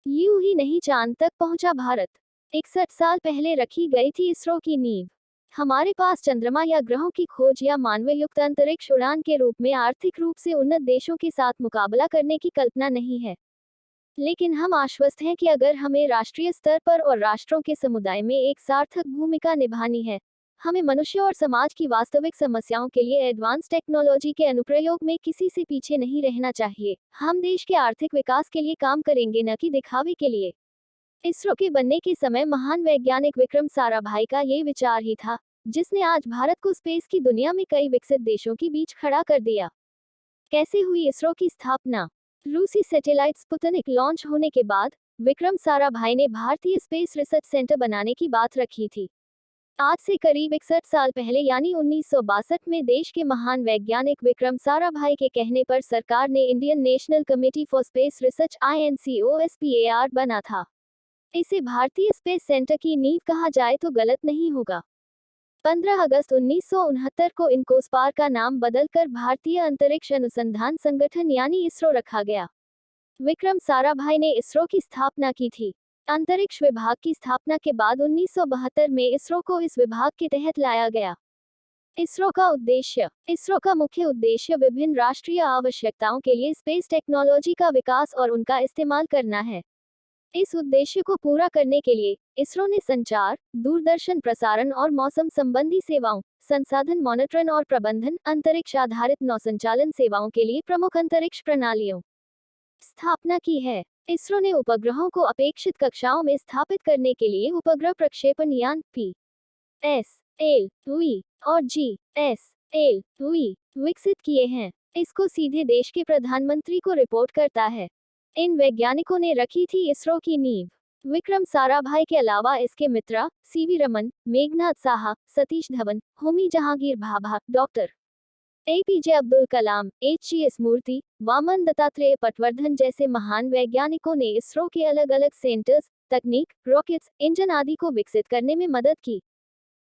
यूं ही नहीं चांद तक पहुंचा भारत। 61 साल पहले रखी गई थी इसरो की नींव। हमारे पास चंद्रमा या ग्रहों की खोज या मानव युक्त अंतरिक्ष उड़ान के रूप में आर्थिक रूप से उन्नत देशों के साथ मुकाबला करने की कल्पना नहीं है। लेकिन हम आश्वस्त हैं कि अगर हमें राष्ट्रीय स्तर पर और राष्ट्रों के समुदाय में एक सार्थक भूमिका निभानी है, हमें मनुष्य और समाज की वास्तविक समस्याओं के लिए एडवांस टेक्नोलॉजी के अनुप्रयोग में किसी से पीछे नहीं रहना चाहिए। हम देश के आर्थिक विकास के लिए काम करेंगे, न कि दिखावे के लिए। इसरो के बनने के समय महान वैज्ञानिक विक्रम साराभाई का ये विचार ही था, जिसने आज भारत को स्पेस की दुनिया में कई विकसित देशों के बीच खड़ा कर दिया। कैसे हुई इसरो की स्थापना? रूसी सैटेलाइट स्पुतनिक लॉन्च होने के बाद विक्रम साराभाई ने भारतीय स्पेस रिसर्च सेंटर बनाने की बात रखी थी। आज से करीब 61 साल पहले यानी 1962 में देश के महान वैज्ञानिक विक्रम साराभाई के कहने पर सरकार ने Indian national committee for space research INCOSPAR बना था। इसे भारतीय स्पेस सेंटर की नींव कहा जाए तो गलत नहीं होगा। 15 अगस्त 1969 को इनकोस्पार का नाम बदलकर भारतीय अंतरिक्ष अनुसंधान संगठन यानी इसरो रखा गया। विक्रम साराभाई ने इसरो की स्थापना की थी। अंतरिक्ष विभाग की स्थापना के बाद 1972 में इसरो को इस विभाग के तहत लाया गया। इसरो का मुख्य उद्देश्य विभिन्न राष्ट्रीय आवश्यकताओं के लिए स्पेस टेक्नोलॉजी का विकास और उनका इस्तेमाल करना है। इस उद्देश्य को पूरा करने के लिए इसरो ने संचार, दूरदर्शन प्रसारण और मौसम संबंधी सेवाओं, संसाधन मॉनिटरिंग और प्रबंधन, अंतरिक्ष आधारित नौसंचालन सेवाओं के लिए प्रमुख अंतरिक्ष प्रणालियों स्थापना की है। इसरो ने उपग्रहों को अपेक्षित कक्षाओं में स्थापित करने के लिए उपग्रह प्रक्षेपण यान PSLV और GSLV विकसित किए हैं। इसको सीधे देश के प्रधानमंत्री को रिपोर्ट करता है। इन वैज्ञानिकों ने रखी थी इसरो की नींव। विक्रम साराभाई के अलावा इसके Mitra CV Raman, Meghnath Saha, Satish Dhawan, Homi Jehangir Bhabha, doctor APJ Abdul Kalam, HGS Murthy, Vaman Dattatreya Patwardhan जैसे महान वैज्ञानिकों ने इसरो के अलग अलग सेंटर्स, तकनीक, रॉकेट्स, इंजन आदि को विकसित करने में मदद की।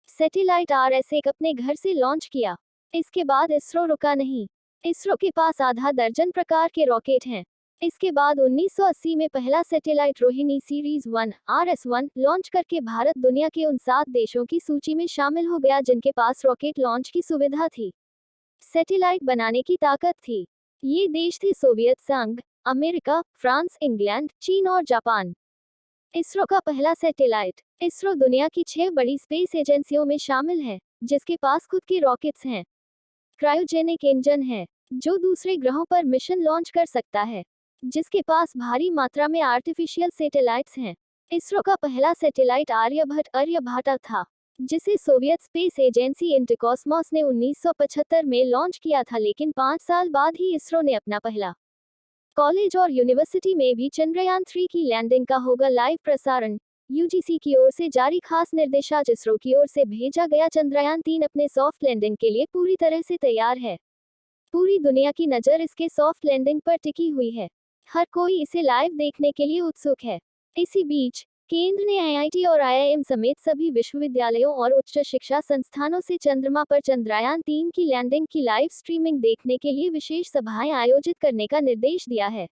सैटेलाइट RS-1 अपने घर से लॉन्च किया। इसके बाद इसरो रुका नहीं। इसरो के पास आधा दर्जन प्रकार के रॉकेट हैं। इसके बाद 1980 में पहला satellite Rohini series 1 RS-1 launch करके भारत दुनिया के उन 7 देशों की सूची में शामिल हो गया जिनके पास रॉकेट लॉन्च की सुविधा थी, सैटेलाइट बनाने की ताकत थी। ये देश थे सोवियत संघ, अमेरिका, फ्रांस, इंग्लैंड, चीन और जापान। इसरो का पहला सैटेलाइट। इसरो दुनिया की 6 बड़ी स्पेस एजेंसियों में शामिल है, जिसके पास खुद के रॉकेट्स हैं। क्रायोजेनिक इंजन है, जो दूसरे ग्रहों पर मिशन लॉन्च कर सकता है, जिसके पास भारी मात्रा में आर्टिफिशियल सैटेलाइट्स हैं। इसरो का पहला सैटेलाइट आर्यभट्ट था, जिसे सोवियत स्पेस एजेंसी इंटरकॉस्मोस ने 1975 में लॉन्च किया था, लेकिन 5 साल बाद ही इसरो ने अपना पहला कॉलेज और यूनिवर्सिटी में भी चंद्रयान 3 की लैंडिंग का होगा लाइव प्रसारण। UGC की ओर से जारी खास निर्देशाज इसरो की ओर से भेजा गया चंद्रयान 3 अपने सॉफ्ट लैंडिंग के लिए पूरी तरह से तैयार है। पूरी दुनिया की नज़र इसके सॉफ्ट लैंडिंग पर टिकी हुई है। हर कोई इसे लाइव देखने के लिए उत्सुक है। इसी बीच केंद्र ने IIT और IIM समेत सभी विश्वविद्यालयों और उच्च शिक्षा संस्थानों से चंद्रमा पर चंद्रयान 3 की लैंडिंग की लाइव स्ट्रीमिंग देखने के लिए विशेष सभाएं आयोजित करने का निर्देश दिया है।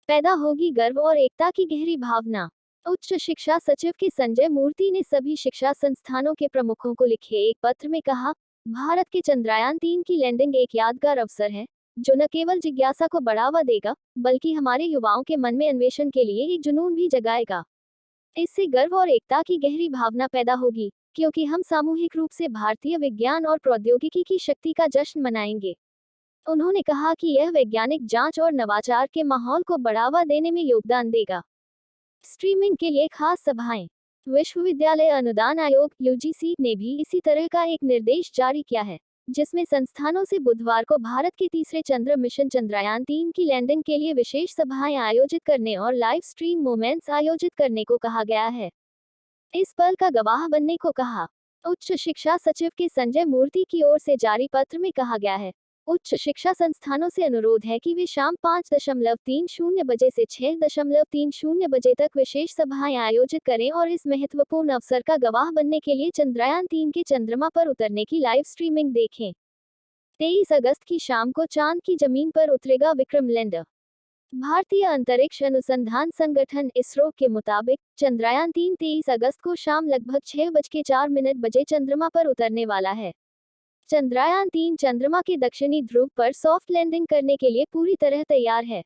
पैदा होगी गर्व और एकता की गहरी भावना। उच्च शिक्षा सचिव के संजय मूर्ति ने सभी शिक्षा संस्थानों के प्रमुखों को लिखे एक पत्र में कहा, भारत के चंद्रयान 3 की लैंडिंग एक यादगार अवसर है, जो न केवल जिज्ञासा को बढ़ावा देगा, बल्कि हमारे युवाओं के मन में अन्वेषण के लिए एक जुनून भी जगाएगा। इससे गर्व और एकता की गहरी भावना पैदा होगी, क्योंकि हम सामूहिक रूप से भारतीय विज्ञान और प्रौद्योगिकी की शक्ति का जश्न मनाएंगे। उन्होंने कहा कि यह वैज्ञानिक जांच और नवाचार के माहौल को बढ़ावा देने में योगदान देगा। स्ट्रीमिंग के लिए खास सभाएं। विश्वविद्यालय अनुदान आयोग UGC ने भी इसी तरह का एक निर्देश जारी किया है, जिसमें संस्थानों से बुधवार को भारत के तीसरे चंद्र मिशन चंद्रयान 3 की लैंडिंग के लिए विशेष सभाएं आयोजित करने और लाइव स्ट्रीम मोमेंट्स आयोजित करने को कहा गया है। इस पल का गवाह बनने को कहा। उच्च शिक्षा सचिव के संजय मूर्ति की ओर से जारी पत्र में कहा गया है, उच्च शिक्षा संस्थानों से अनुरोध है कि वे शाम 5:30 बजे से 6:30 बजे तक विशेष सभाएं आयोजित करें और इस महत्वपूर्ण अवसर का गवाह बनने के लिए चंद्रयान 3 के चंद्रमा पर उतरने की लाइव स्ट्रीमिंग देखें। 23 अगस्त की शाम को चांद की जमीन पर उतरेगा विक्रम लैंडर। भारतीय अंतरिक्ष अनुसंधान संगठन इसरो के मुताबिक चंद्रयान-3 23 अगस्त को शाम लगभग 6:04 बजे चंद्रमा पर उतरने वाला है। चंद्रयान-3 चंद्रमा के दक्षिणी ध्रुव पर सॉफ्ट लैंडिंग करने के लिए पूरी तरह तैयार है।